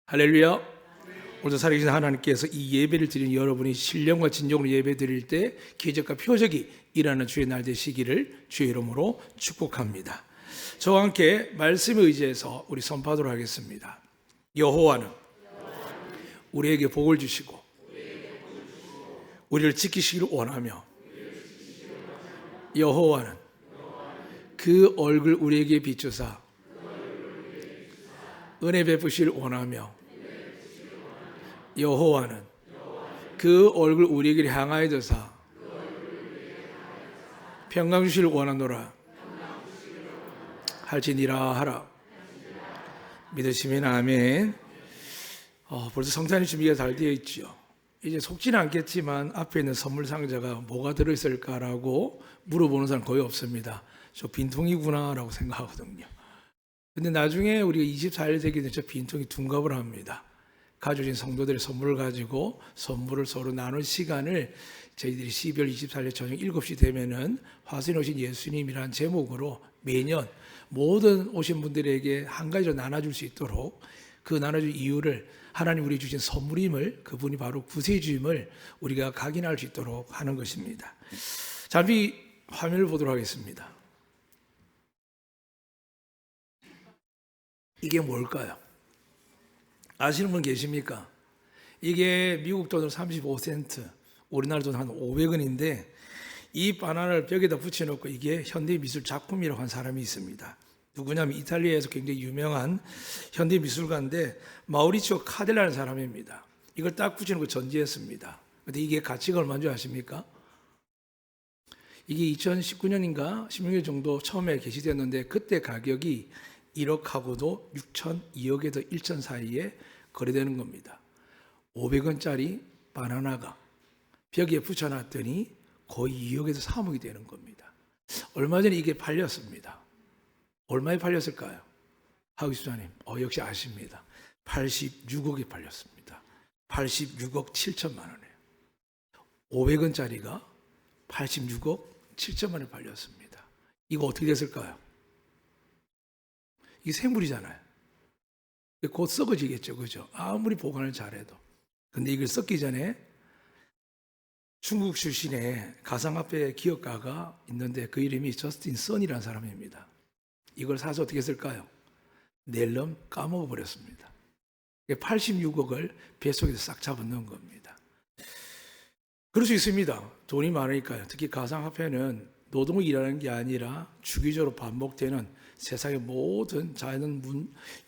할렐루야. 오늘 살아계신 하나님께서 이 예배를 드리는 여러분이 신령과 진정으로 예배 드릴 때 기적과 표적이 일어나는 주의 날 되시기를 주의 이름으로 축복합니다. 저와 함께 말씀에 의지해서 우리 선포하도록 하겠습니다. 여호와는 우리에게 복을 주시고 우리를 지키시기를 원하며 여호와는 그 얼굴 우리에게 비추사 은혜 베푸시기를 원하며 여호와는 그 얼굴 우리에게 향하여 드사 평강 주시기를 원하노라 할지니라 하라. 믿으시면 아멘. 벌써 성탄의 준비가 잘 되어 있죠. 이제 속지는 않겠지만 앞에 있는 선물 상자가 뭐가 들어있을까라고 물어보는 사람 거의 없습니다. 저 빈통이구나 라고 생각하거든요. 근데 나중에 우리가 24일 되기 전에 저 빈통이 둔갑을 합니다. 가져오신 성도들의 선물을 가지고 선물을 서로 나눌 시간을 저희들이 12월 24일 저녁 7시 되면은 화성에 오신 예수님이라는 제목으로 매년 모든 오신 분들에게 한 가지로 나눠줄 수 있도록 그 나눠줄 이유를 하나님 우리 주신 선물임을 그분이 바로 구세주임을 우리가 각인할 수 있도록 하는 것입니다. 잠시 화면을 보도록 하겠습니다. 이게 뭘까요? 아시는 분 계십니까? 이게 미국 돈으로 35센트, 우리나라 돈 한 500원인데 이 바나나를 벽에다 붙여놓고 이게 현대미술 작품이라고 한 사람이 있습니다. 누구냐면 이탈리아에서 굉장히 유명한 현대미술가인데 마우리치오 카델라는 사람입니다. 이걸 딱 붙여놓고 전시했습니다. 근데 이게 가치가 얼마인 줄 아십니까? 이게 2019년인가 16년 정도 처음에 게시되었는데 그때 가격이 1억하고도 6천, 2억에서 1천 사이에 거래되는 겁니다. 500원짜리 바나나가 벽에 붙여놨더니 거의 2억에서 3억이 되는 겁니다. 얼마 전에 이게 팔렸습니다. 얼마에 팔렸을까요? 하우스장님, 역시 아십니다. 86억에 팔렸습니다. 86억 7천만 원이에요. 500원짜리가 86억 7천만 원에 팔렸습니다. 이거 어떻게 됐을까요? 이게 생물이잖아요. 곧 썩어지겠죠, 그죠? 아무리 보관을 잘해도. 근데 이걸 썩기 전에 중국 출신의 가상화폐 기업가가 있는데 그 이름이 저스틴 선이라는 사람입니다. 이걸 사서 어떻게 했을까요? 낼름 까먹어 버렸습니다. 86억을 뱃속에서 싹 잡아넣은 겁니다. 그럴 수 있습니다. 돈이 많으니까요. 특히 가상화폐는 노동을 일하는 게 아니라 주기적으로 반복되는 세상의 모든 자연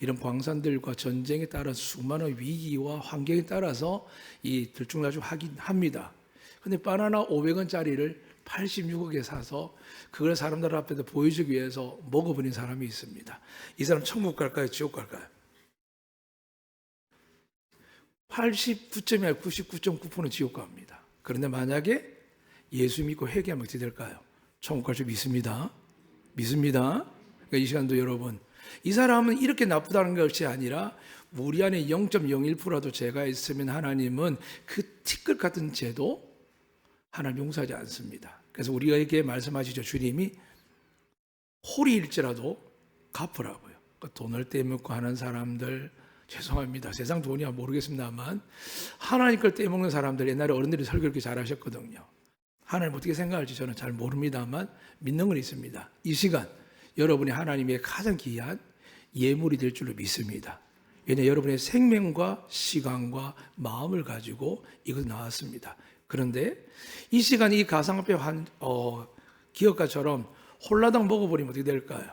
이런 광산들과 전쟁에 따른 수많은 위기와 환경에 따라서 이 들쭉날쭉 하긴 합니다. 근데 바나나 500원짜리를 86억에 사서 그걸 사람들 앞에서 보여주기 위해서 먹어버린 사람이 있습니다. 이 사람 천국 갈까요? 지옥 갈까요? 89.9, 99.9% 지옥 갑니다. 그런데 만약에 예수 믿고 회개하면 어떻게 될까요? 천국 갈 줄 믿습니다. 믿습니다. 그러니까 이 시간도 여러분, 이 사람은 이렇게 나쁘다는 것이 아니라 우리 안에 0.01%라도 죄가 있으면 하나님은 그 티끌 같은 죄도 하나님 용서하지 않습니다. 그래서 우리에게 말씀하시죠. 주님이 홀이일지라도 갚으라고요. 그러니까 돈을 떼먹고 하는 사람들, 죄송합니다. 세상 돈이야 모르겠습니다만 하나님 걸 떼먹는 사람들, 옛날에 어른들이 설교 그렇게 잘하셨거든요. 하나님 어떻게 생각할지 저는 잘 모릅니다만 믿는 건 있습니다. 이 시간 여러분이 하나님의 가장 귀한 예물이 될 줄로 믿습니다. 왜냐하면 여러분의 생명과 시간과 마음을 가지고 이것 나왔습니다. 그런데 이 시간 이 가상화폐 기업가처럼 홀라당 먹어버리면 어떻게 될까요?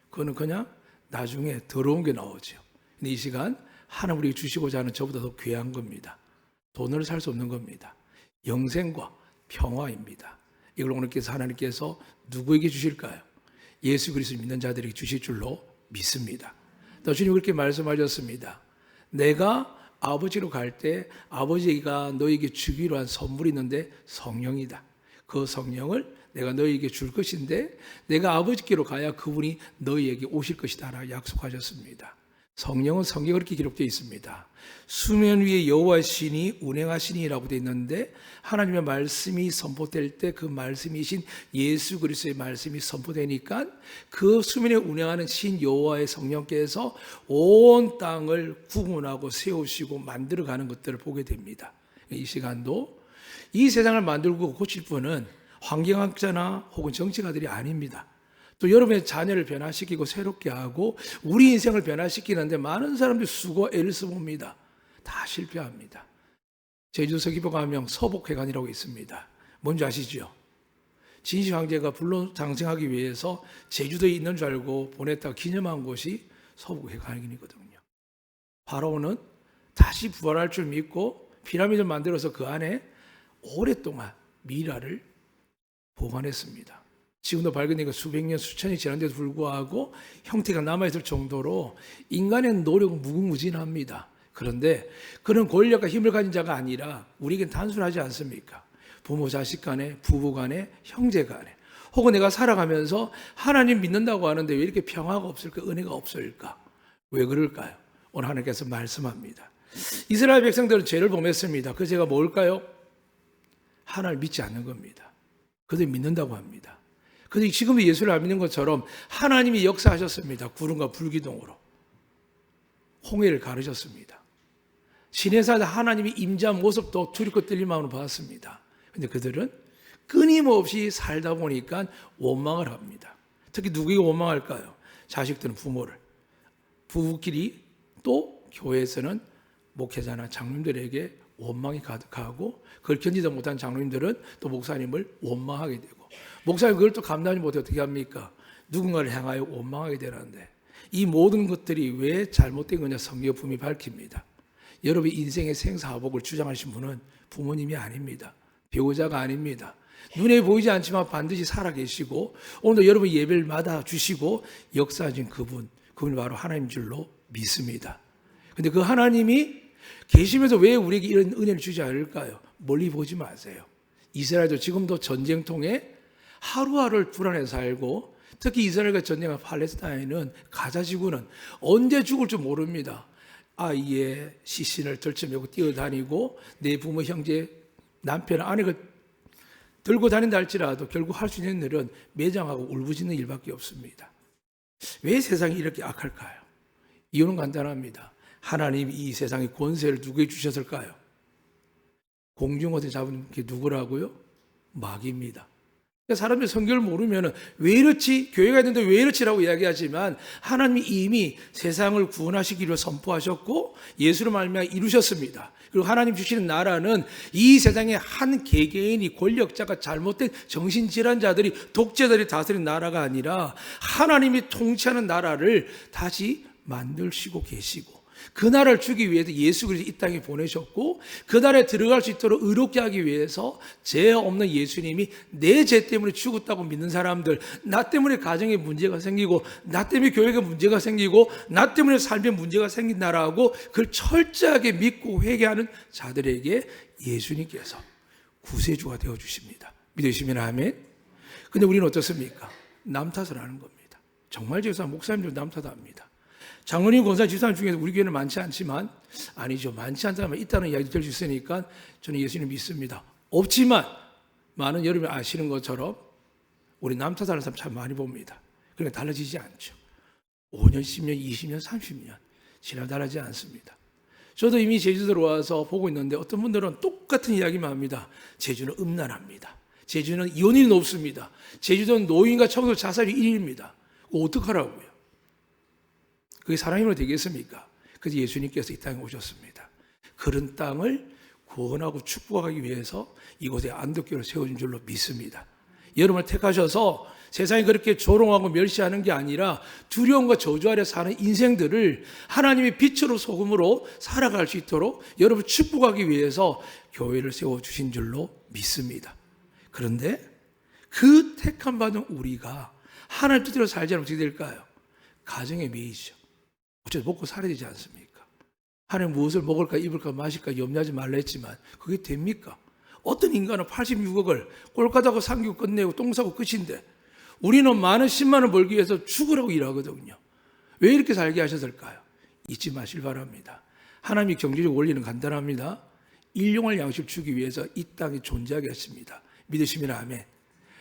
그거는 그냥 나중에 더러운 게 나오죠. 근데 이 시간 하나님 우리에게 주시고자 하는 저보다 더 귀한 겁니다. 돈으로 살 수 없는 겁니다. 영생과 평화입니다. 이걸 오늘께서 하나님께서 누구에게 주실까요? 예수 그리스도 믿는 자들에게 주실 줄로 믿습니다. 또 주님 그렇게 말씀하셨습니다. 내가 아버지로 갈 때 아버지가 너에게 주기로 한 선물이 있는데 성령이다. 그 성령을 내가 너에게 줄 것인데 내가 아버지께로 가야 그분이 너희에게 오실 것이다 라고 약속하셨습니다. 성령은 성경에 그렇게 기록되어 있습니다. 수면 위에 여호와의 신이 운행하시니라고 되어 있는데 하나님의 말씀이 선포될 때 그 말씀이신 예수 그리스도의 말씀이 선포되니까 그 수면에 운행하는 신 여호와의 성령께서 온 땅을 구원하고 세우시고 만들어가는 것들을 보게 됩니다. 이 시간도 이 세상을 만들고 고칠 분은 환경학자나 혹은 정치가들이 아닙니다. 또 여러분의 자녀를 변화시키고 새롭게 하고 우리 인생을 변화시키는데 많은 사람들이 수고 애를 써봅니다. 다 실패합니다. 제주도 서귀포가명 서복회관이라고 있습니다. 뭔지 아시죠? 진시 황제가 불로 장생하기 위해서 제주도에 있는 줄 알고 보냈다가 기념한 곳이 서복회관이거든요. 바로는 다시 부활할 줄 믿고 피라미드를 만들어서 그 안에 오랫동안 미라를 보관했습니다. 지금도 발견되니까 수백 년, 수천이 지난데도 불구하고 형태가 남아있을 정도로 인간의 노력은 무궁무진합니다. 그런데 그런 권력과 힘을 가진 자가 아니라 우리에겐 단순하지 않습니까? 부모, 자식 간에, 부부 간에, 형제 간에, 혹은 내가 살아가면서 하나님 믿는다고 하는데 왜 이렇게 평화가 없을까? 은혜가 없을까? 왜 그럴까요? 오늘 하나님께서 말씀합니다. 이스라엘 백성들은 죄를 범했습니다. 그 죄가 뭘까요? 하나님을 믿지 않는 겁니다. 그들이 믿는다고 합니다. 그런데 지금 예수를 안 믿는 것처럼 하나님이 역사하셨습니다. 구름과 불기둥으로 홍해를 가르셨습니다. 시내산에 하나님이 임재한 모습도 두렵고 떨린 마음으로 봤습니다. 그런데 그들은 끊임없이 살다 보니까 원망을 합니다. 특히 누구에게 원망할까요? 자식들은 부모를, 부부끼리 또 교회에서는 목회자나 장로님들에게 원망이 가득하고 그걸 견디지 못한 장로님들은 또 목사님을 원망하게 되고 목사님 그걸 또 감당하지 못해 어떻게 합니까? 누군가를 향하여 원망하게 되는데 이 모든 것들이 왜 잘못된 거냐 성경 분명히 밝힙니다. 여러분 인생의 생사화복을 주장하신 분은 부모님이 아닙니다. 배우자가 아닙니다. 눈에 보이지 않지만 반드시 살아계시고 오늘도 여러분 예배를 받아 주시고 역사하신 그분이 바로 하나님인 줄로 믿습니다. 그런데 그 하나님이 계시면서 왜 우리에게 이런 은혜를 주지 않을까요? 멀리 보지 마세요. 이스라엘도 지금도 전쟁통에 하루하루를 불안해 살고 특히 이스라엘과 전쟁한 팔레스타인은 가자지구는 언제 죽을 줄 모릅니다. 아이의 시신을 들쳐매고 뛰어다니고 내 부모, 형제, 남편, 아내가 들고 다닌다 할지라도 결국 할 수 있는 일은 매장하고 울부짖는 일밖에 없습니다. 왜 세상이 이렇게 악할까요? 이유는 간단합니다. 하나님이 이 세상의 권세를 누구에게 주셨을까요? 공중어제 잡은 게 누구라고요? 마귀입니다. 사람들이 성경을 모르면 왜 이렇지? 교회가 있는데 왜 이렇지라고 이야기하지만 하나님이 이미 세상을 구원하시기로 선포하셨고 예수로 말미암아 이루셨습니다. 그리고 하나님 주시는 나라는 이 세상의 한 개개인이 권력자가 잘못된 정신질환자들이 독재자들이 다스린 나라가 아니라 하나님이 통치하는 나라를 다시 만드시고 계시고 그 나라를 주기 위해서 예수 그리스도 이 땅에 보내셨고 그 나라에 들어갈 수 있도록 의롭게 하기 위해서 죄 없는 예수님이 내 죄 때문에 죽었다고 믿는 사람들, 나 때문에 가정에 문제가 생기고 나 때문에 교회가 문제가 생기고 나 때문에 삶에 문제가 생긴다라고 그걸 철저하게 믿고 회개하는 자들에게 예수님께서 구세주가 되어주십니다. 믿으시면 아멘. 근데 우리는 어떻습니까? 남 탓을 하는 겁니다. 정말 죄송한 목사님들 남 탓합니다. 장로님, 권사, 집사님 중에서 우리 교회는 많지 않지만 아니죠. 많지 않다면 있다는 이야기도 될 수 있으니까 저는 예수님 믿습니다. 없지만 많은 여러분이 아시는 것처럼 우리 남 탓하는 사람 참 많이 봅니다. 그러니까 달라지지 않죠. 5년, 10년, 20년, 30년 지나도 달라지지 않습니다. 저도 이미 제주도 들어와서 보고 있는데 어떤 분들은 똑같은 이야기만 합니다. 제주는 음란합니다. 제주는 이혼율이 높습니다. 제주도는 노인과 청소 자살이 1위입니다. 어떡하라고요? 그게 사람이면 되겠습니까? 그래서 예수님께서 이 땅에 오셨습니다. 그런 땅을 구원하고 축복하기 위해서 이곳에 안독교를 세워준 줄로 믿습니다. 여러분을 택하셔서 세상이 그렇게 조롱하고 멸시하는 게 아니라 두려움과 저주 아래 사는 인생들을 하나님의 빛으로 소금으로 살아갈 수 있도록 여러분 축복하기 위해서 교회를 세워주신 줄로 믿습니다. 그런데 그 택함 받은 우리가 하나님 뜻대로 살지 않으면 어떻게 될까요? 가정의 매이죠. 어쨌든 먹고 살아야 되지 않습니까? 하나님 무엇을 먹을까 입을까 마실까 염려하지 말라 했지만 그게 됩니까? 어떤 인간은 86억을 꼴까다고 상기고 끝내고 똥 싸고 끝인데 우리는 많은 10만 원 벌기 위해서 죽으라고 일하거든요. 왜 이렇게 살게 하셨을까요? 잊지 마실 바랍니다. 하나님의 경제적 원리는 간단합니다. 일용할 양식을 주기 위해서 이 땅에 존재하게 했습니다. 믿으시면 아멘.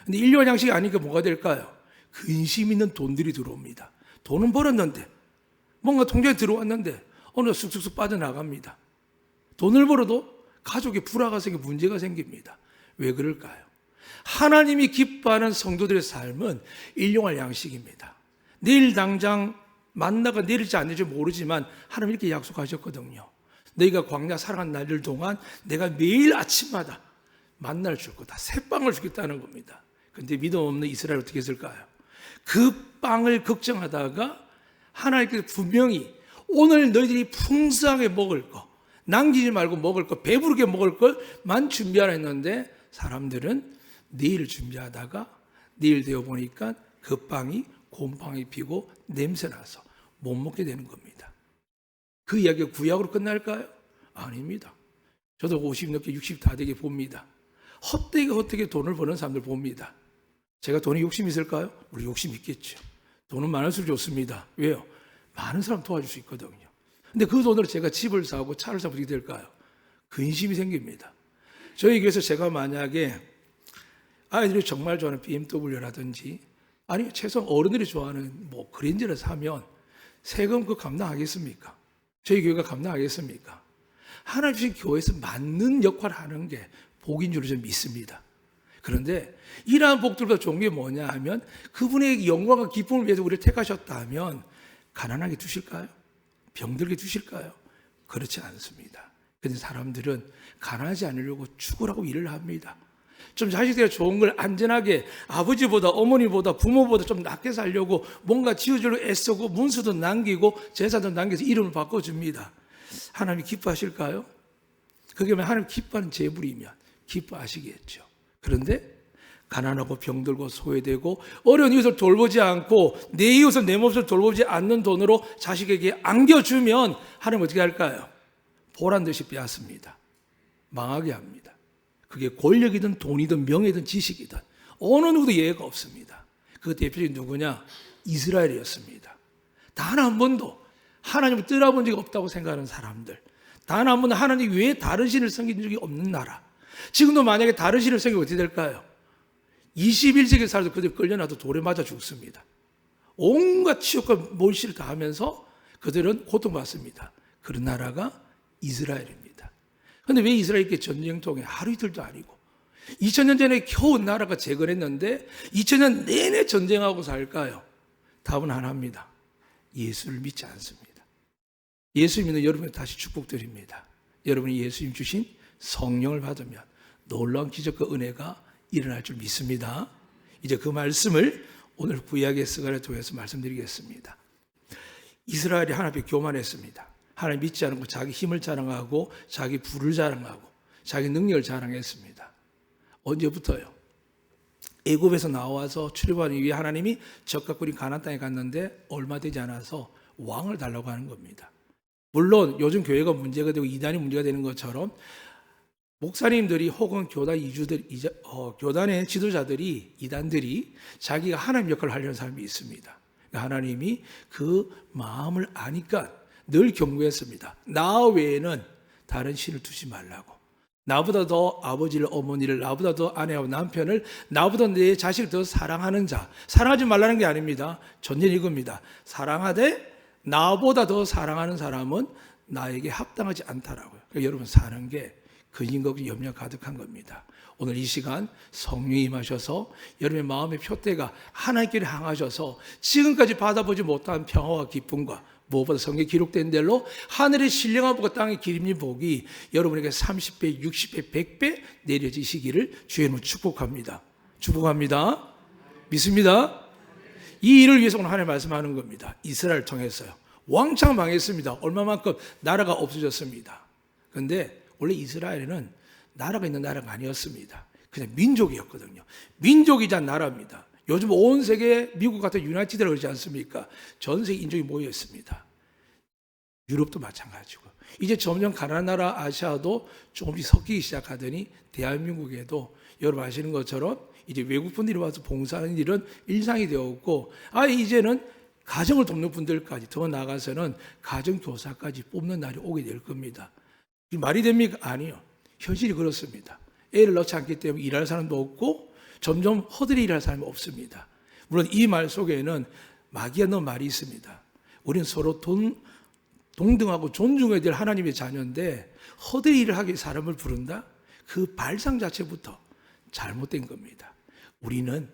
근데 일용할 양식이 아니니까 뭐가 될까요? 근심 있는 돈들이 들어옵니다. 돈은 벌었는데 뭔가 통장에 들어왔는데 어느 쑥쑥쑥 빠져나갑니다. 돈을 벌어도 가족에 불화가 생기고 문제가 생깁니다. 왜 그럴까요? 하나님이 기뻐하는 성도들의 삶은 일용할 양식입니다. 내일 당장 만나가 내릴지 안 내릴지 모르지만 하나님 이렇게 약속하셨거든요. 너희가 광야 살아간 날들 동안 내가 매일 아침마다 만나를 줄 거다. 새 빵을 주겠다는 겁니다. 그런데 믿음 없는 이스라엘 어떻게 했을까요? 그 빵을 걱정하다가 하나님께서 분명히 오늘 너희들이 풍성하게 먹을 거, 남기지 말고 먹을 거, 배부르게 먹을 것만 준비하라 했는데 사람들은 내일을 준비하다가 내일 되어 보니까 그 빵이 곰팡이 피고 냄새나서 못 먹게 되는 겁니다. 그 이야기가 구약으로 끝날까요? 아닙니다. 저도 50 넘게 60 다 되게 봅니다. 헛되게 돈을 버는 사람들 봅니다. 제가 돈에 욕심이 있을까요? 우리 욕심 있겠죠. 돈은 많을수록 좋습니다. 왜요? 많은 사람 도와줄 수 있거든요. 근데 그 돈으로 제가 집을 사고 차를 사고 어떻게 될까요? 근심이 생깁니다. 저희 교회에서 제가 만약에 아이들이 정말 좋아하는 BMW라든지 아니면 최소한 어른들이 좋아하는 뭐 그랜저를 사면 세금 그 감당하겠습니까? 저희 교회가 감당하겠습니까? 하나님 주신 교회에서 맞는 역할을 하는 게 복인 줄로 저는 믿습니다. 그런데 이러한 복들보다 좋은 게 뭐냐 하면 그분의 영광과 기쁨을 위해서 우리를 택하셨다면 가난하게 두실까요? 병들게 두실까요? 그렇지 않습니다. 그런데 사람들은 가난하지 않으려고 죽으라고 일을 합니다. 좀 자식들이 좋은 걸 안전하게 아버지보다 어머니보다 부모보다 좀 낫게 살려고 뭔가 지어주려고 애쓰고 문수도 남기고 재산도 남겨서 이름을 바꿔줍니다. 하나님이 기뻐하실까요? 그게 하나님 기뻐하는 재물이면 기뻐하시겠죠. 그런데 가난하고 병들고 소외되고 어려운 이웃을 돌보지 않고 내 이웃을 내 몫을 돌보지 않는 돈으로 자식에게 안겨주면 하나님 어떻게 할까요? 보란듯이 빼앗습니다. 망하게 합니다. 그게 권력이든 돈이든 명예든 지식이든 어느 누구도 예외가 없습니다. 그 대표적인 누구냐? 이스라엘이었습니다. 단 한 번도 하나님을 떠나본 적이 없다고 생각하는 사람들, 단 한 번도 하나님 외에 다른 신을 섬긴 적이 없는 나라. 지금도 만약에 다른 신을 섬기면 어떻게 될까요? 21세기에 살아도 그들 끌려나도 돌에 맞아 죽습니다. 온갖 치욕과 몰시를 다 하면서 그들은 고통받습니다. 그런 나라가 이스라엘입니다. 그런데 왜 이스라엘이 이렇게 전쟁 통에 하루 이틀도 아니고 2000년 전에 겨우 나라가 재건했는데 2000년 내내 전쟁하고 살까요? 답은 하나입니다. 예수를 믿지 않습니다. 예수 믿는 여러분에 다시 축복드립니다. 여러분이 예수님 주신 성령을 받으면 놀라운 기적과 은혜가 일어날 줄 믿습니다. 이제 그 말씀을 오늘 구약의 스가랴 통해서 말씀드리겠습니다. 이스라엘이 하나님 앞에 교만했습니다. 하나님 믿지 않고 자기 힘을 자랑하고 자기 부를 자랑하고 자기 능력을 자랑했습니다. 언제부터요? 애굽에서 나와서 출애굽한 이후에 하나님이 적과 꿀인 가나안 땅에 갔는데 얼마 되지 않아서 왕을 달라고 하는 겁니다. 물론 요즘 교회가 문제가 되고 이단이 문제가 되는 것처럼 목사님들이 혹은 교단의 지도자들이 이단들이 자기가 하나님 역할을 하려는 사람이 있습니다. 하나님이 그 마음을 아니까 늘 경고했습니다. 나 외에는 다른 신을 두지 말라고. 나보다 더 아버지를 어머니를 나보다 더 아내와 남편을 나보다 내 자식을 더 사랑하는 자, 사랑하지 말라는 게 아닙니다. 전제 이겁니다. 사랑하되 나보다 더 사랑하는 사람은 나에게 합당하지 않다라고요. 그러니까 여러분 사는 게 근심과 염려 가득한 겁니다. 오늘 이 시간 성령이 임하셔서 여러분의 마음의 표대가 하나님께로 향하셔서 지금까지 받아보지 못한 평화와 기쁨과 무엇보다 성경에 기록된 대로 하늘의 신령한 복과 땅의 기름진 복이 여러분에게 30배, 60배, 100배 내려지시기를 주의 이름으로 축복합니다. 축복합니다. 믿습니다. 이 일을 위해서 오늘 하나님 말씀하는 겁니다. 이스라엘을 통해서요. 왕창 망했습니다. 얼마만큼 나라가 없어졌습니다. 그런데 원래 이스라엘은 나라가 있는 나라가 아니었습니다. 그냥 민족이었거든요. 민족이자 나라입니다. 요즘 온 세계 미국 같은 유나이티드라고 그러지 않습니까? 전 세계 인종이 모여 있습니다. 유럽도 마찬가지고 이제 점점 가난한 나라 아시아도 조금씩 섞이기 시작하더니 대한민국에도 여러분 아시는 것처럼 이제 외국 분들이 와서 봉사하는 일은 일상이 되었고 이제는 가정을 돕는 분들까지, 더 나아가서는 가정교사까지 뽑는 날이 오게 될 겁니다. 말이 됩니까? 아니요. 현실이 그렇습니다. 애를 낳지 않기 때문에 일할 사람도 없고 점점 허들이 일할 사람이 없습니다. 물론 이 말 속에는 마귀가 넣은 말이 있습니다. 우리는 서로 동등하고 존중해야 될 하나님의 자녀인데 허들이 일을 하기 위해 사람을 부른다? 그 발상 자체부터 잘못된 겁니다. 우리는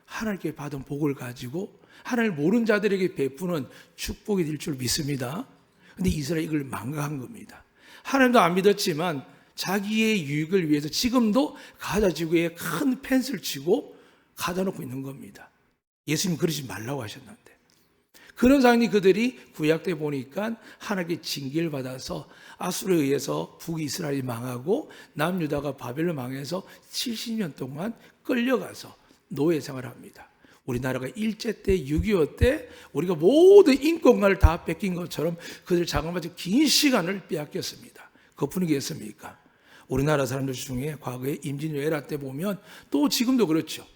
하나님께 받은 복을 가지고 하나님을 모르는 자들에게 베푸는 축복이 될 줄 믿습니다. 그런데 이스라엘이 이걸 망각한 겁니다. 하나님도 안 믿었지만 자기의 유익을 위해서 지금도 가자 지구에 큰 펜스를 치고 가다 놓고 있는 겁니다. 예수님 그러지 말라고 하셨는데. 그런 상황이 그들이 구약 때 보니까 하나님께 징계를 받아서 아수르에 의해서 북이스라엘이 망하고 남유다가 바벨론 망해서 70년 동안 끌려가서 노예 생활을 합니다. 우리나라가 일제 때 6.25 때 우리가 모든 인권을 다 뺏긴 것처럼 그들 장관마치 긴 시간을 빼앗겼습니다. 그뿐이겠습니까? 우리나라 사람들 중에 과거에 임진왜란 에라 때 보면 또 지금도 그렇죠.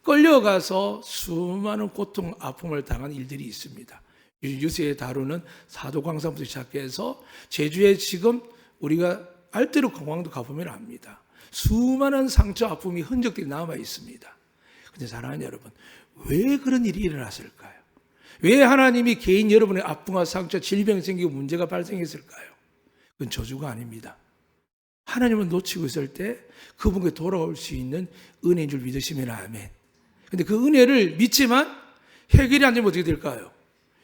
끌려가서 수많은 고통, 아픔을 당한 일들이 있습니다. 뉴스에 다루는 사도광산부터 시작해서 제주에 지금 우리가 알대로 공항도 가보면 압니다. 수많은 상처, 아픔이 흔적들이 남아 있습니다. 그런데 사랑하는 여러분, 왜 그런 일이 일어났을까요? 왜 하나님이 개인 여러분의 아픔과 상처, 질병이 생기고 문제가 발생했을까요? 그건 저주가 아닙니다. 하나님을 놓치고 있을 때 그분께 돌아올 수 있는 은혜인 줄 믿으시면 아멘. 근데 그 은혜를 믿지만 해결이 안 되면 어떻게 될까요?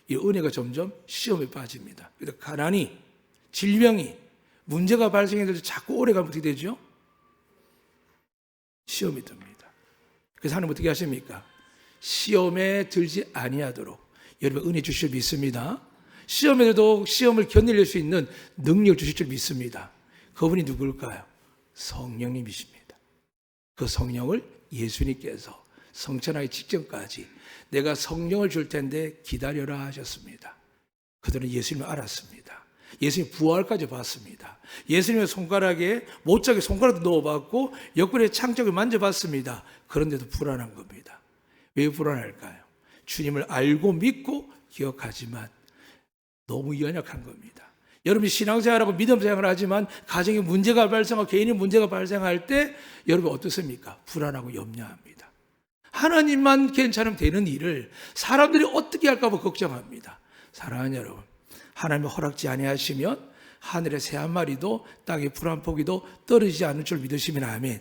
이 은혜가 점점 시험에 빠집니다. 그래서 가난이, 질병이, 문제가 발생해서 자꾸 오래가면 어떻게 되죠? 시험이 듭니다. 그래서 하나님 어떻게 하십니까? 시험에 들지 아니하도록 여러분 은혜 주실 줄 믿습니다. 시험에도 시험을 견딜 수 있는 능력을 주실 줄 믿습니다. 그분이 누굴까요? 성령님이십니다. 그 성령을 예수님께서 성천하기 직전까지 내가 성령을 줄 텐데 기다려라 하셨습니다. 그들은 예수님을 알았습니다. 예수님 부활까지 봤습니다. 예수님의 손가락에 못자에 손가락도 넣어봤고 옆구리에 창적을 만져봤습니다. 그런데도 불안한 겁니다. 왜 불안할까요? 주님을 알고 믿고 기억하지만 너무 연약한 겁니다. 여러분이 신앙생활하고 믿음생활을 하지만 가정에 문제가 발생하고 개인의 문제가 발생할 때 여러분 어떻습니까? 불안하고 염려합니다. 하나님만 괜찮으면 되는 일을 사람들이 어떻게 할까 봐 걱정합니다. 사랑하는 여러분, 하나님의 허락지 아니하시면 하늘의 새 한 마리도 땅의 풀 한 포기도 떨어지지 않을 줄 믿으시면 아멘.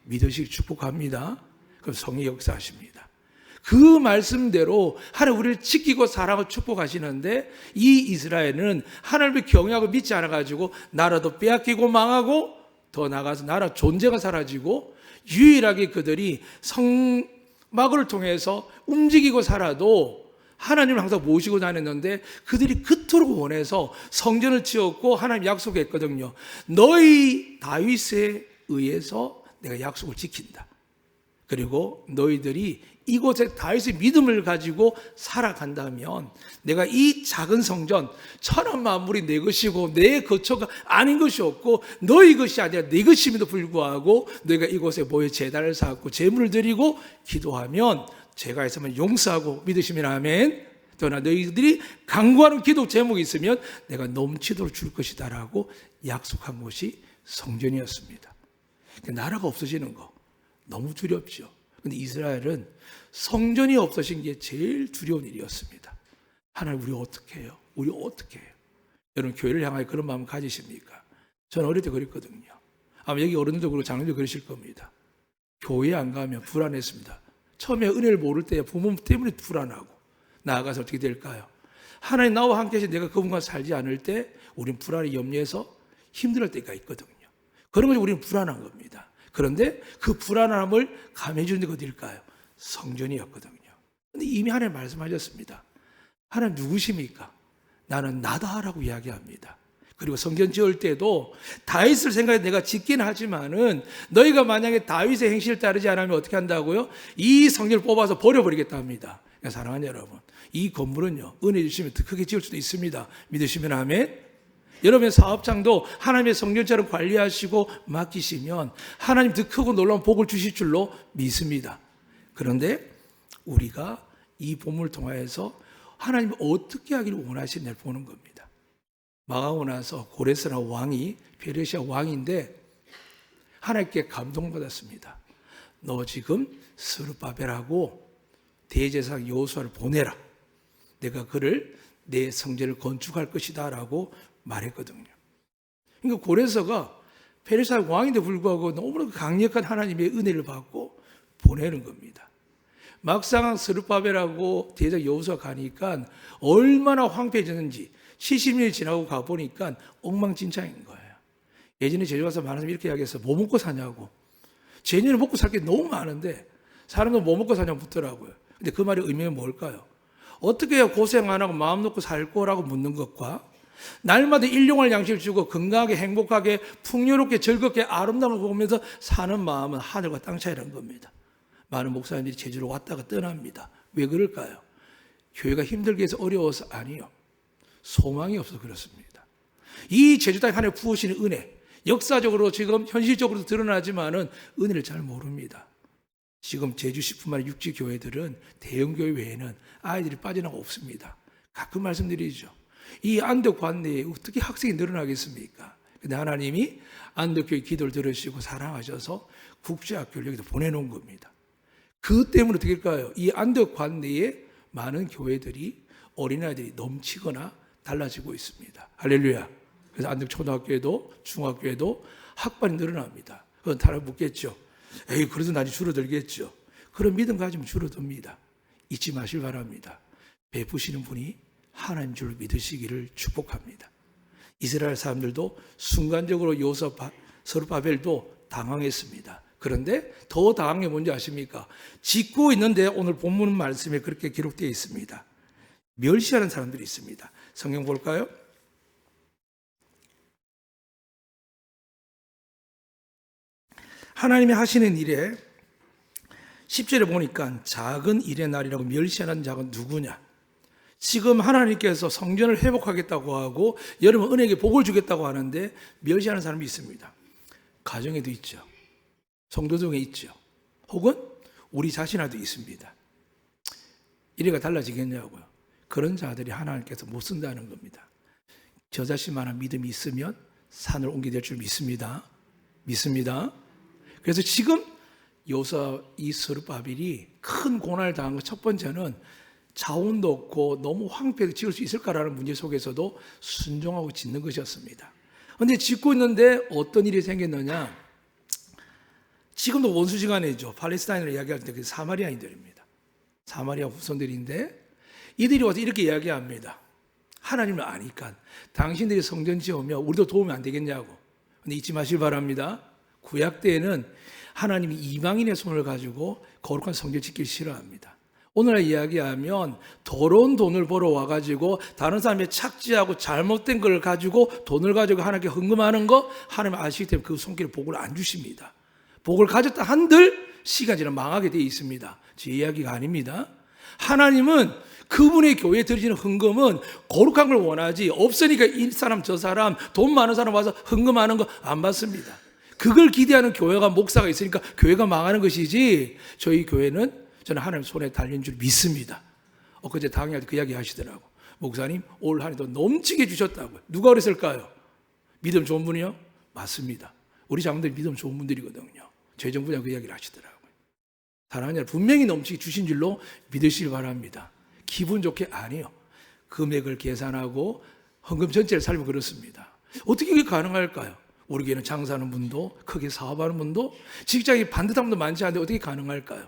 믿으시기 축복합니다. 그럼 성령이 역사하십니다. 그 말씀대로 하나님 우리를 지키고 사랑하고 축복하시는데 이 이스라엘은 하나님을 경외하고 믿지 않아가지고 나라도 빼앗기고 망하고 더 나아가서 나라 존재가 사라지고 유일하게 그들이 성막을 통해서 움직이고 살아도 하나님을 항상 모시고 다녔는데 그들이 그토록 원해서 성전을 지었고 하나님 약속했거든요. 너희 다윗에 의해서 내가 약속을 지킨다. 그리고 너희들이 이곳에 다윗의 믿음을 가지고 살아간다면 내가 이 작은 성전 천한 만물이 내 것이고 내 거처가 아닌 것이 없고 너희 것이 아니라 내 것임에도 불구하고 너희가 이곳에 모여 제단을 쌓고 제물을 드리고 기도하면 제가 있으면 용서하고 믿으시면 아멘. 또나 너희들이 간구하는 기도 제목이 있으면 내가 넘치도록 줄 것이다 라고 약속한 곳이 성전이었습니다. 나라가 없어지는 거 너무 두렵죠. 그런데 이스라엘은 성전이 없어진 게 제일 두려운 일이었습니다. 하나님 우리 어떻게 해요? 우리 어떻게 해요? 여러분 교회를 향하여 그런 마음 가지십니까? 저는 어릴 때 그랬거든요. 아마 여기 어른들도 그렇고 장로님도 그러실 겁니다. 교회 안 가면 불안했습니다. 처음에 은혜를 모를 때 부모 때문에 불안하고 나아가서 어떻게 될까요? 하나님 나와 함께 해서 내가 그분과 살지 않을 때 우리는 불안에 염려해서 힘들 때가 있거든요. 그런 것이 우리는 불안한 겁니다. 그런데 그 불안함을 감해주는 데가 어딜까요? 성전이었거든요. 그런데 이미 하나님 말씀하셨습니다. 하나님 누구십니까? 나는 나다라고 이야기합니다. 그리고 성전 지을 때도 다윗을 생각해 내가 짓긴 하지만은 너희가 만약에 다윗의 행실을 따르지 않으면 어떻게 한다고요? 이 성전을 뽑아서 버려버리겠다 합니다. 사랑하는 여러분, 이 건물은요 은혜 주시면 더 크게 지을 수도 있습니다. 믿으시면 아멘. 여러분의 사업장도 하나님의 성전처럼 관리하시고 맡기시면 하나님 더 크고 놀라운 복을 주실 줄로 믿습니다. 그런데 우리가 이 본문을 통하여서 하나님이 어떻게 하기를 원하시느냐를 보는 겁니다. 망하고 나서 고레스라 왕이 페르시아 왕인데 하나님께 감동받았습니다. 너 지금 스룹바벨하고 대제사장 여호수아를 보내라. 내가 그를 내 성전을 건축할 것이다 라고 말했거든요. 그러니까 고레스가 페르시아 왕인데 불구하고 너무나 강력한 하나님의 은혜를 받고 보내는 겁니다. 막상 스룹바벨하고 대제사장 여호수아 가니까 얼마나 황폐해졌는지 70년이 지나고 가보니까 엉망진창인 거예요. 예전에 제주 가서 많은 사람이 이렇게 이야기해서 뭐 먹고 사냐고. 제년에 먹고 살 게 너무 많은데 사람도 뭐 먹고 사냐고 묻더라고요. 근데 그 말의 의미는 뭘까요? 어떻게 해야 고생 안 하고 마음 놓고 살 거라고 묻는 것과 날마다 일용할 양식을 주고 건강하게 행복하게 풍요롭게 즐겁게 아름다움을 보면서 사는 마음은 하늘과 땅 차이라는 겁니다. 많은 목사님들이 제주로 왔다가 떠납니다. 왜 그럴까요? 교회가 힘들게 해서 어려워서 아니요. 소망이 없어서 그렇습니다. 이 제주 땅에 하나님 부으시는 은혜, 역사적으로 지금 현실적으로 드러나지만은 은혜를 잘 모릅니다. 지금 제주시뿐만 아니라 육지 교회들은 대형 교회 외에는 아이들이 빠져나가 없습니다. 가끔 말씀드리죠. 이 안덕 관내에 어떻게 학생이 늘어나겠습니까? 근데 하나님이 안덕교회 기도를 들으시고 사랑하셔서 국제학교를 여기도 보내놓은 겁니다. 그 때문에 어떻게 될까요? 이 안덕 관내에 많은 교회들이 어린아이들이 넘치거나 달라지고 있습니다. 할렐루야. 그래서 안덕 초등학교에도 중학교에도 학반이 늘어납니다. 그건 다른 묻겠죠. 에이, 그래도 나중에 줄어들겠죠. 그런 믿음 가지면 줄어듭니다. 잊지 마실 바랍니다. 베푸시는 분이 하나님 줄 믿으시기를 축복합니다. 이스라엘 사람들도 순간적으로 스룹바벨도 당황했습니다. 그런데 더 당한 게 뭔지 아십니까? 짓고 있는데 오늘 본문 말씀에 그렇게 기록되어 있습니다. 멸시하는 사람들이 있습니다. 성경 볼까요? 하나님이 하시는 일에 10절에 보니까 작은 일의 날이라고 멸시하는 자가 누구냐? 지금 하나님께서 성전을 회복하겠다고 하고 여러분 은혜에게 복을 주겠다고 하는데 멸시하는 사람이 있습니다. 가정에도 있죠. 성도 중에 있죠. 혹은 우리 자신에도 있습니다. 이래가 달라지겠냐고요. 그런 자들이 하나님께서 못 쓴다는 겁니다. 저 자신만한 믿음이 있으면 산을 옮게 될 줄 믿습니다. 믿습니다. 그래서 지금 여호수아 이 스룹바벨이 큰 고난을 당한 것 첫 번째는 자원도 없고 너무 황폐하게 지을 수 있을까라는 문제 속에서도 순종하고 짓는 것이었습니다. 그런데 짓고 있는데 어떤 일이 생겼느냐? 지금도 원수지간이죠. 팔레스타인을 이야기할 때 그 사마리아인들입니다. 사마리아 후손들인데 이들이 와서 이렇게 이야기합니다. 하나님을 아니까 당신들이 성전 지으면 우리도 도움이 안 되겠냐고. 근데 잊지 마실 바랍니다. 구약 때에는 하나님이 이방인의 손을 가지고 거룩한 성전 짓기를 싫어합니다. 오늘날 이야기하면 더러운 돈을 벌어 와가지고 다른 사람의 착지하고 잘못된 걸 가지고 돈을 가지고 하나님께 헌금하는 거 하나님 아시기 때문에 그 손길에 복을 안 주십니다. 복을 가졌다 한들 시간이 지나면 망하게 되어 있습니다. 제 이야기가 아닙니다. 하나님은 그분의 교회에 드리는 헌금은 거룩한 걸 원하지 없으니까 이 사람 저 사람 돈 많은 사람 와서 헌금하는 거 안 받습니다. 그걸 기대하는 교회가 목사가 있으니까 교회가 망하는 것이지 저희 교회는 저는 하나님 손에 달린 줄 믿습니다. 엊그제 당회할 때 그 이야기 하시더라고. 목사님 올 한 해도 넘치게 주셨다고요. 누가 그랬을까요? 믿음 좋은 분이요? 맞습니다. 우리 장로들이 믿음 좋은 분들이거든요. 재정부장 그 이야기를 하시더라고요. 사랑하는 여러분 분명히 넘치게 주신 줄로 믿으시길 바랍니다. 기분 좋게 아니요. 금액을 계산하고 헌금 전체를 살면 그렇습니다. 어떻게 이게 가능할까요? 우리 교회는 장사하는 분도 크게 사업하는 분도 직장이 반듯한 분도 많지 않은데 어떻게 가능할까요?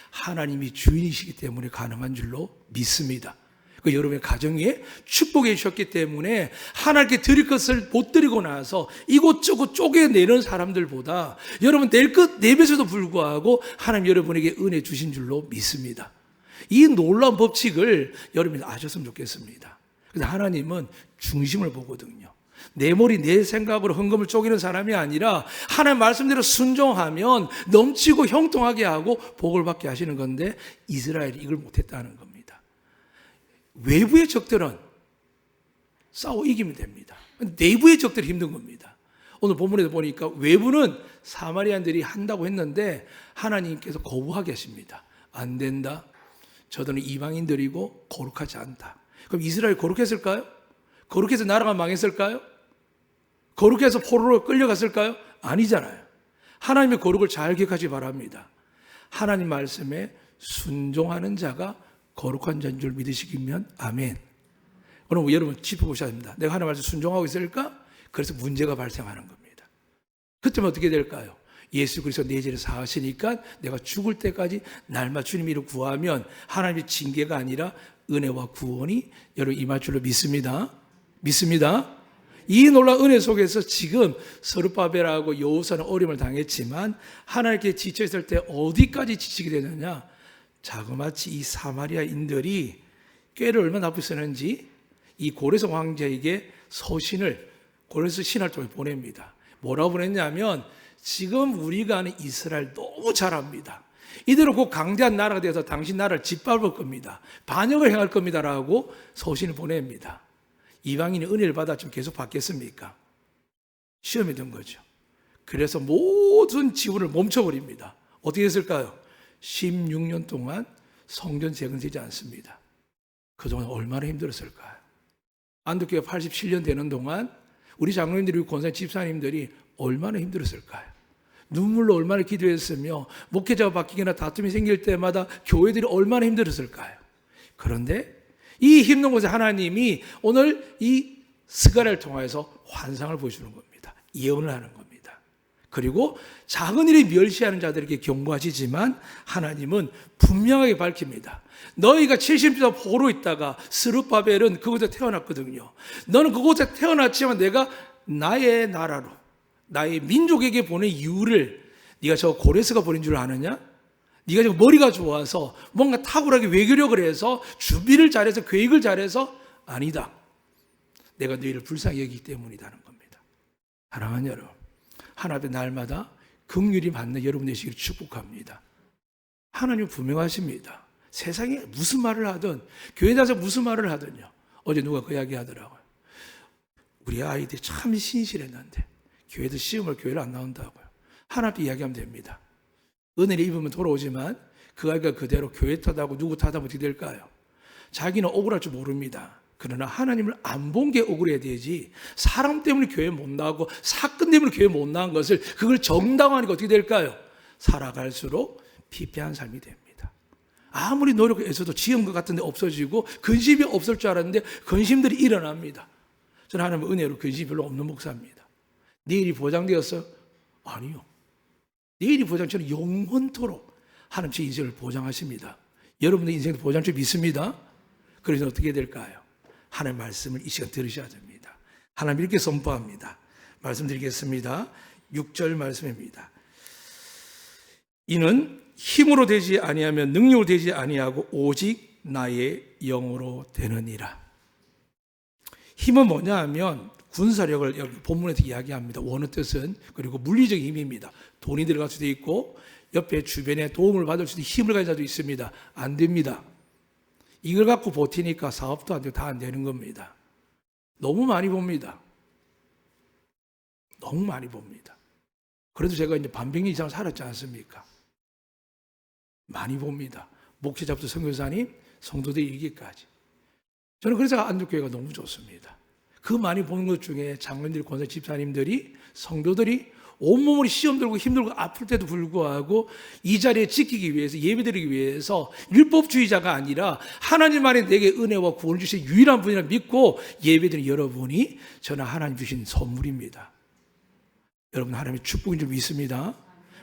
하나님이 주인이시기 때문에 가능한 줄로 믿습니다. 그 여러분의 가정에 축복해 주셨기 때문에 하나님께 드릴 것을 못 드리고 나서 이곳저곳 쪼개내는 사람들보다 여러분 낼 것 내면서도 불구하고 하나님 여러분에게 은혜 주신 줄로 믿습니다. 이 놀라운 법칙을 여러분이 아셨으면 좋겠습니다. 그래서 하나님은 중심을 보거든요. 내 머리 내 생각으로 헌금을 쪼개는 사람이 아니라 하나님 말씀대로 순종하면 넘치고 형통하게 하고 복을 받게 하시는 건데 이스라엘이 이걸 못했다는 겁니다. 외부의 적들은 싸워 이기면 됩니다. 내부의 적들이 힘든 겁니다. 오늘 본문에도 보니까 외부는 사마리아인들이 한다고 했는데 하나님께서 거부하게 하십니다. 안 된다. 저들은 이방인들이고 거룩하지 않다. 그럼 이스라엘이 거룩했을까요? 거룩해서 나라가 망했을까요? 거룩해서 포로로 끌려갔을까요? 아니잖아요. 하나님의 거룩을 잘 기억하시기 바랍니다. 하나님 말씀에 순종하는 자가 거룩한 자인 줄 믿으시기면 아멘. 그럼 여러분 짚어보셔야 됩니다. 내가 하나님 말씀 순종하고 있을까? 그래서 문제가 발생하는 겁니다. 그때면 어떻게 될까요? 예수 그리스도 내 죄를 사하시니까 내가 죽을 때까지 날마다 주님 이름 구하면 하나님의 징계가 아니라 은혜와 구원이 여러분 임할 줄로 믿습니다. 믿습니다. 이 놀라운 은혜 속에서 지금 스룹바벨하고 여호수아는 어려움을 당했지만 하나님께 지쳐 있을 때 어디까지 지치게 되느냐? 자그마치 이 사마리아인들이 꾀를 얼마나 나쁘게 쓰는지 이 고레스 왕자에게 서신을 고레스 신할 쪽에 보냅니다. 뭐라고 보냈냐면 지금 우리가 아는 이스라엘 너무 잘합니다. 이대로 곧 강대한 나라가 되어서 당신 나라를 짓밟을 겁니다. 반역을 행할 겁니다라고 서신을 보냅니다. 이방인이 은혜를 받았지만 계속 받겠습니까? 시험이 된 거죠. 그래서 모든 지원을 멈춰버립니다. 어떻게 됐을까요? 16년 동안 성전 재건되지 않습니다. 그동안 얼마나 힘들었을까요? 안독교가 87년 되는 동안 우리 장로님들이 권사님 집사님들이 얼마나 힘들었을까요? 눈물로 얼마나 기도했으며 목회자가 바뀌거나 다툼이 생길 때마다 교회들이 얼마나 힘들었을까요? 그런데 이 힘든 곳에 하나님이 오늘 이 스가랴를 통해서 환상을 보여주는 겁니다. 예언을 하는 겁니다. 그리고 작은 일에 멸시하는 자들에게 경고하시지만 하나님은 분명하게 밝힙니다. 너희가 70년 포로 있다가 스룹바벨은 그곳에 태어났거든요. 너는 그곳에 태어났지만 내가 나의 나라로 나의 민족에게 보낸 이유를 네가 저 고레스가 보낸 줄 아느냐? 네가 지금 머리가 좋아서 뭔가 탁월하게 외교력을 해서 준비를 잘해서 계획을 잘해서 아니다. 내가 너희를 불쌍히 여기기 때문이라는 겁니다. 사랑하는 여러분, 하나님의 날마다 긍휼히 받는 여러분 되시기를 축복합니다. 하나님은 분명하십니다. 세상에 무슨 말을 하든 교회 나서 무슨 말을 하든요. 어제 누가 그 이야기 하더라고요. 우리 아이들이 참 신실했는데 교회도 시험을 교회를 안 나온다고요. 하나님께 이야기하면 됩니다. 은혜를 입으면 돌아오지만 그 아이가 그대로 교회 탓하고 누구 탓하면 어떻게 될까요? 자기는 억울할 줄 모릅니다. 그러나 하나님을 안 본 게 억울해야 되지 사람 때문에 교회 못 나오고 사건 때문에 교회 못 나온 것을 그걸 정당화하니까 어떻게 될까요? 살아갈수록 피폐한 삶이 됩니다. 아무리 노력해서도 지은 것 같은데 없어지고 근심이 없을 줄 알았는데 근심들이 일어납니다. 저는 하나님의 은혜로 근심이 별로 없는 목사입니다. 내일이 보장되었어요? 아니요. 내일이 보장처럼 영원토록 하나님 제 인생을 보장하십니다. 여러분의 인생도 보장줄 믿습니다. 그래서 어떻게 될까요? 하나님의 말씀을 이 시간 들으셔야 됩니다. 하나님 이렇게 선포합니다. 말씀드리겠습니다. 6절 말씀입니다. 이는 힘으로 되지 아니하면 능력으로 되지 아니하고 오직 나의 영으로 되느니라. 힘은 뭐냐 하면 군사력을 여기 본문에서 이야기합니다. 원어 뜻은 그리고 물리적인 힘입니다. 돈이 들어갈 수도 있고 옆에 주변에 도움을 받을 수도 있고 힘을 가진 자도 있습니다. 안 됩니다. 이걸 갖고 버티니까 사업도 안 되고 다 안 되는 겁니다. 너무 많이 봅니다. 너무 많이 봅니다. 그래도 제가 이제 반백년 이상 살았지 않습니까? 많이 봅니다. 목회자부터 선교사님, 성도들이 이기까지. 저는 그래서 안독교회가 너무 좋습니다. 그 많이 보는 것 중에 장로님들이, 권사 집사님들이, 성도들이 온몸으로 시험 들고 힘들고 아플 때도 불구하고 이 자리에 지키기 위해서 예배드리기 위해서 율법주의자가 아니라 하나님만이 내게 은혜와 구원을 주신 유일한 분이라 믿고 예배드리는 여러분이 저는 하나님 주신 선물입니다. 여러분 하나님의 축복인 줄 믿습니다.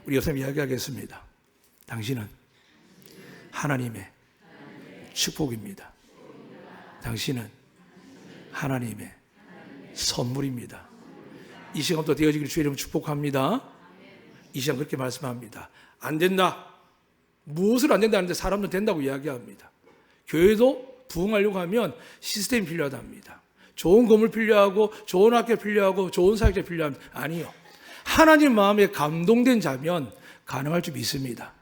우리 옆사람 이야기하겠습니다. 당신은 하나님의 축복입니다. 당신은 하나님의 선물입니다. 이 시간부터 되어지기를 주의 이름으로 축복합니다. 이 시간 그렇게 말씀합니다. 안 된다. 무엇을 안 된다는데 사람도 된다고 이야기합니다. 교회도 부흥하려고 하면 시스템이 필요하답니다. 좋은 건물 필요하고 좋은 학교 필요하고 좋은 사역자 필요합니다. 아니요. 하나님 마음에 감동된 자면 가능할 줄 믿습니다.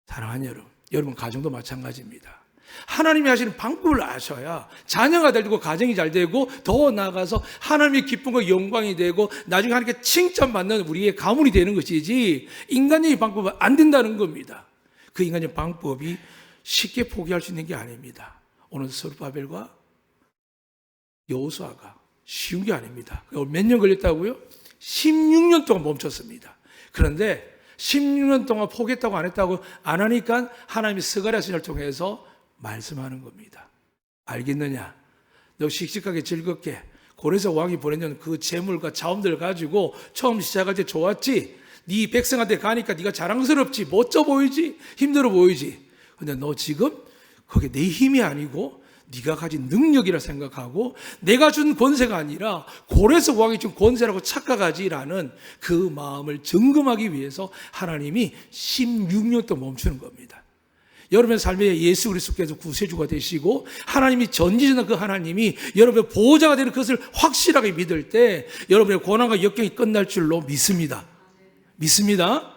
사랑하는 여러분 가정도 마찬가지입니다. 하나님이 하시는 방법을 아셔야 자녀가 잘 되고 가정이 잘 되고 더 나아가서 하나님의 기쁨과 영광이 되고 나중에 하나님께 칭찬받는 우리의 가문이 되는 것이지 인간적인 방법은 안 된다는 겁니다. 그 인간적인 방법이 쉽게 포기할 수 있는 게 아닙니다. 오늘 스룹바벨과 여호수아가 쉬운 게 아닙니다. 몇 년 걸렸다고요? 16년 동안 멈췄습니다. 그런데 16년 동안 포기했다고 안 했다고 안 하니까 하나님이 스가랴 선지자를 통해서 말씀하는 겁니다. 알겠느냐? 너 씩씩하게 즐겁게 고레스 왕이 보내는 그 재물과 자원들을 가지고 처음 시작할 때 좋았지? 네 백성한테 가니까 네가 자랑스럽지? 멋져 보이지? 힘들어 보이지? 근데 너 지금 그게 내 힘이 아니고 네가 가진 능력이라 생각하고 내가 준 권세가 아니라 고레스 왕이 준 권세라고 착각하지라는 그 마음을 점검하기 위해서 하나님이 16년 동안 멈추는 겁니다. 여러분의 삶에 예수 그리스도께서 구세주가 되시고 하나님이 전지전능 그 하나님이 여러분의 보호자가 되는 것을 확실하게 믿을 때 여러분의 고난과 역경이 끝날 줄로 믿습니다. 믿습니다.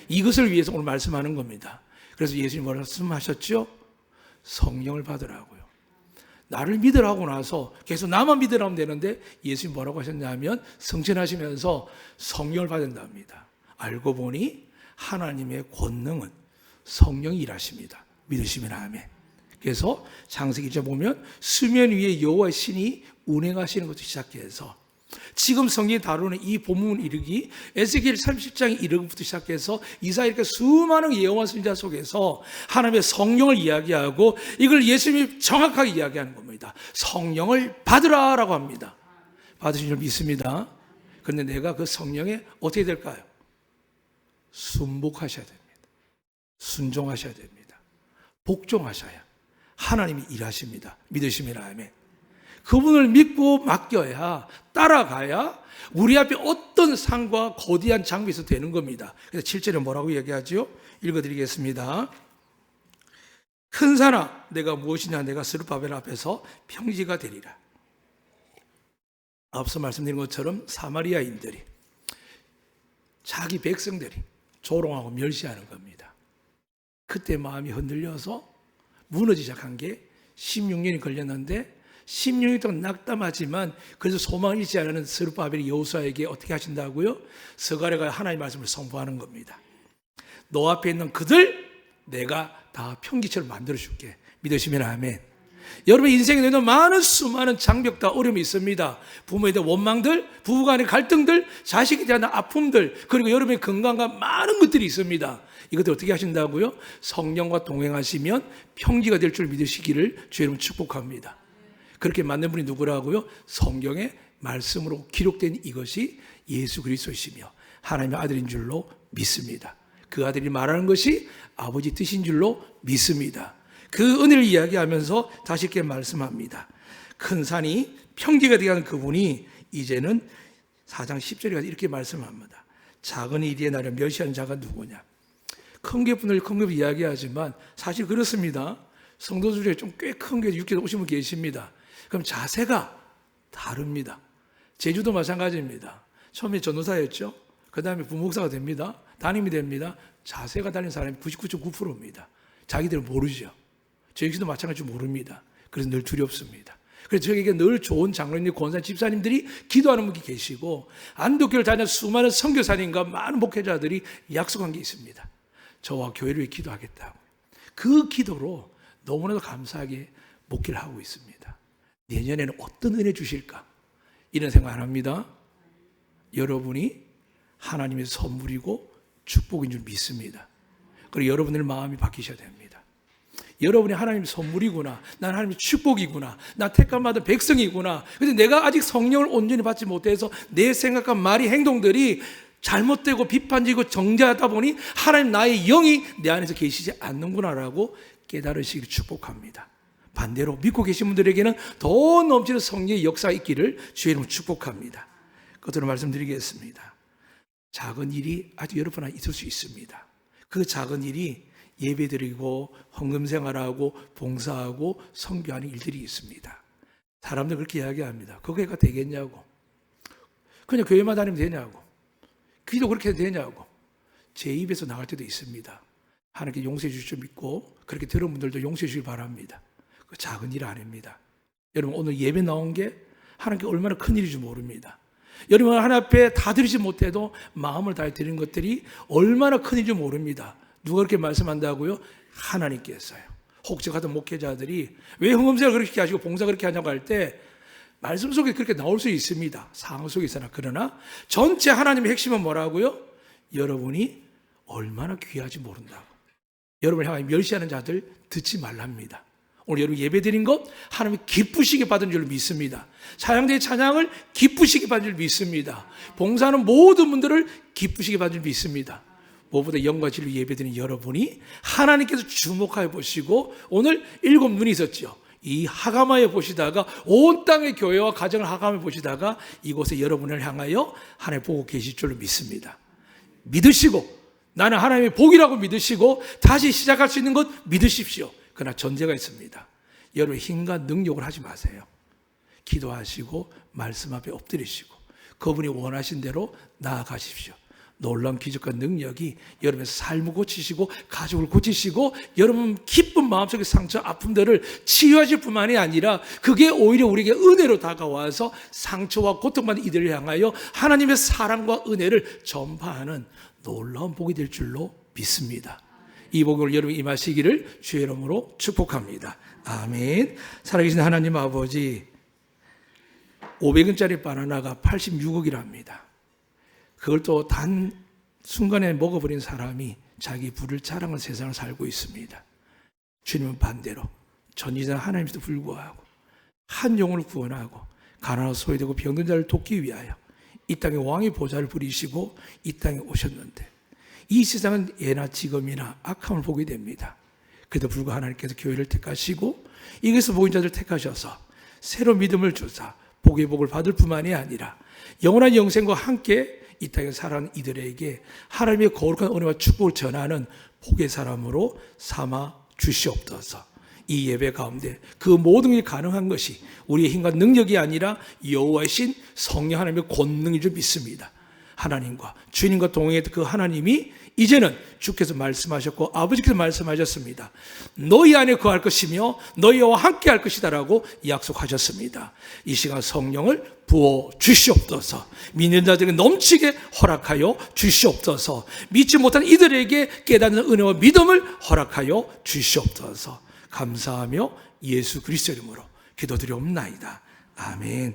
이것을 위해서 오늘 말씀하는 겁니다. 그래서 예수님 뭐라고 말씀하셨죠? 성령을 받으라고요. 나를 믿으라고 나서 계속 나만 믿으라면 되는데 예수님 뭐라고 하셨냐면 성천하시면서 성령을 받는답니다. 알고 보니 하나님의 권능은 성령이 일하십니다. 믿으시면 아멘. 그래서 창세기 1장 보면 수면 위에 여호와의 신이 운행하시는 것부터 시작해서 지금 성경이 다루는 이 본문 이르기 에스겔 30장 이르기부터 시작해서 이사야 이렇게 수많은 예언과 선지자 속에서 하나님의 성령을 이야기하고 이걸 예수님이 정확하게 이야기하는 겁니다. 성령을 받으라라고 합니다. 받으신 줄 믿습니다. 그런데 내가 그 성령에 어떻게 될까요? 순복하셔야 됩니다. 순종하셔야 됩니다. 복종하셔야 하나님이 일하십니다. 믿으시면 아멘. 그분을 믿고 맡겨야 따라가야 우리 앞에 어떤 상과 거대한 장벽이 있어도 되는 겁니다. 그래서 7절에 뭐라고 얘기하죠? 읽어드리겠습니다. 큰 산아 내가 무엇이냐 내가 스룹바벨 앞에서 평지가 되리라. 앞서 말씀드린 것처럼 사마리아인들이 자기 백성들이 조롱하고 멸시하는 겁니다. 그때 마음이 흔들려서 무너지기 시작한 게 16년이 걸렸는데 16년 동안 낙담하지만 그래서 소망을 잃지 않는 스룹바벨이 여호수아에게 어떻게 하신다고요? 스가랴가 하나님의 말씀을 선포하는 겁니다. 너 앞에 있는 그들 내가 다 평기처럼 만들어줄게. 믿으시면 아멘. 여러분 인생에는 많은 수많은 장벽과 어려움이 있습니다. 부모에 대한 원망들, 부부간의 갈등들, 자식에 대한 아픔들, 그리고 여러분의 건강과 많은 것들이 있습니다. 이것들 어떻게 하신다고요? 성령과 동행하시면 평지가 될 줄 믿으시기를 주의 이름으로 축복합니다. 그렇게 만든 분이 누구라고요? 성경의 말씀으로 기록된 이것이 예수 그리스도이시며 하나님의 아들인 줄로 믿습니다. 그 아들이 말하는 것이 아버지 뜻인 줄로 믿습니다. 그 은혜를 이야기하면서 다시 이렇게 말씀합니다. 큰 산이 평지가 되게 하는 그분이 이제는 4장 10절에 가서 이렇게 말씀합니다. 작은 일에 나를 멸시하는 자가 누구냐? 큰 게 이야기하지만 사실 그렇습니다. 성도들 중에 좀 꽤 큰 게 육교에 오신 분 계십니다. 그럼 자세가 다릅니다. 제주도 마찬가지입니다. 처음에 전도사였죠. 그 다음에 부목사가 됩니다. 담임이 됩니다. 자세가 달린 사람이 99.9%입니다. 자기들은 모르죠. 저희도 마찬가지로 모릅니다. 그래서 늘 두렵습니다. 그래서 저에게 늘 좋은 장로님, 권사, 집사님들이 기도하는 분이 계시고 안독교를 다니는 수많은 선교사님과 많은 목회자들이 약속한 게 있습니다. 저와 교회를 위해 기도하겠다고. 그 기도로 너무나도 감사하게 목회를 하고 있습니다. 내년에는 어떤 은혜 주실까? 이런 생각 안 합니다. 여러분이 하나님의 선물이고 축복인 줄 믿습니다. 그리고 여러분의 마음이 바뀌셔야 됩니다. 여러분이 하나님의 선물이구나. 난 하나님의 축복이구나. 나 택함받은 백성이구나. 근데 내가 아직 성령을 온전히 받지 못해서 내 생각과 말이 행동들이 잘못되고 비판지고 정죄하다 보니 하나님 나의 영이 내 안에서 계시지 않는구나라고 깨달으시기를 축복합니다. 반대로 믿고 계신 분들에게는 더 넘치는 성령의 역사가 있기를 주의 이름으로 축복합니다. 그것으로 말씀드리겠습니다. 작은 일이 아주 여러 번 있을 수 있습니다. 그 작은 일이 예배드리고 헌금생활하고 봉사하고 선교하는 일들이 있습니다. 사람들 그렇게 이야기합니다. 그거가 되겠냐고. 그냥 교회만 다니면 되냐고. 기도 그렇게 해도 되냐고. 제 입에서 나갈 때도 있습니다. 하나님께 용서해 주실 줄 믿고 그렇게 들은 분들도 용서해 주시기 바랍니다. 그 작은 일 아닙니다. 여러분 오늘 예배 나온 게 하나님께 얼마나 큰 일인지 모릅니다. 여러분 하나님 앞에 다 드리지 못해도 마음을 다해 드리는 것들이 얼마나 큰 일인지 모릅니다. 누가 그렇게 말씀한다고요? 하나님께서요. 혹적하던 목회자들이 왜 헌금제를 그렇게 하시고 봉사 그렇게 하냐고 할 때 말씀 속에 그렇게 나올 수 있습니다. 상황 속에서나. 그러나 전체 하나님의 핵심은 뭐라고요? 여러분이 얼마나 귀하지 모른다고. 여러분을 향하여 멸시하는 자들 듣지 말랍니다. 오늘 여러분 예배드린 것 하나님이 기쁘시게 받은 줄 믿습니다. 찬양대의 찬양을 기쁘시게 받은 줄 믿습니다. 봉사하는 모든 분들을 기쁘시게 받은 줄 믿습니다. 무엇보다 영과 진리로 예배드린 여러분이 하나님께서 주목하여 보시고 오늘 7 눈이 있었죠. 이 하감하여 보시다가 온 땅의 교회와 가정을 하감해 보시다가 이곳에 여러분을 향하여 하나님 보고 계실 줄로 믿습니다. 믿으시고 나는 하나님의 복이라고 믿으시고 다시 시작할 수 있는 것 믿으십시오. 그러나 전제가 있습니다. 여러분 힘과 능력을 하지 마세요. 기도하시고 말씀 앞에 엎드리시고 그분이 원하신 대로 나아가십시오. 놀라운 기적과 능력이 여러분의 삶을 고치시고 가족을 고치시고 여러분 기쁜 마음속의 상처 아픔들을 치유하실 뿐만이 아니라 그게 오히려 우리에게 은혜로 다가와서 상처와 고통받는 이들을 향하여 하나님의 사랑과 은혜를 전파하는 놀라운 복이 될 줄로 믿습니다. 이 복을 여러분 임하시기를 주의 이름으로 축복합니다. 아멘. 살아계신 하나님 아버지, 500원짜리 바나나가 86억이랍니다. 그걸 또 단 순간에 먹어버린 사람이 자기 부를 자랑하는 세상을 살고 있습니다. 주님은 반대로 전지전 하나님에도 불구하고 한 영혼을 구원하고 가난하고 소외되고 병든 자를 돕기 위하여 이 땅에 왕의 보좌를 부리시고 이 땅에 오셨는데 이 세상은 예나 지금이나 악함을 보게 됩니다. 그래도 불구하고 하나님께서 교회를 택하시고 이것을 복인 자들을 택하셔서 새로 믿음을 주사 복의 복을 받을 뿐만이 아니라 영원한 영생과 함께 이 땅에 살아가는 이들에게 하나님의 거룩한 은혜와 축복을 전하는 복의 사람으로 삼아 주시옵소서. 이 예배 가운데 그 모든 게 가능한 것이 우리의 힘과 능력이 아니라 여호와의 신 성령 하나님의 권능인 줄 믿습니다. 하나님과 주님과 동행했던 그 하나님이 이제는 주께서 말씀하셨고 아버지께서 말씀하셨습니다. 너희 안에 거할 것이며 너희와 함께 할 것이다라고 약속하셨습니다. 이 시간 성령을 부어 주시옵소서. 믿는 자들에게 넘치게 허락하여 주시옵소서. 믿지 못한 이들에게 깨닫는 은혜와 믿음을 허락하여 주시옵소서. 감사하며 예수 그리스도 이름으로 기도드리옵나이다. 아멘.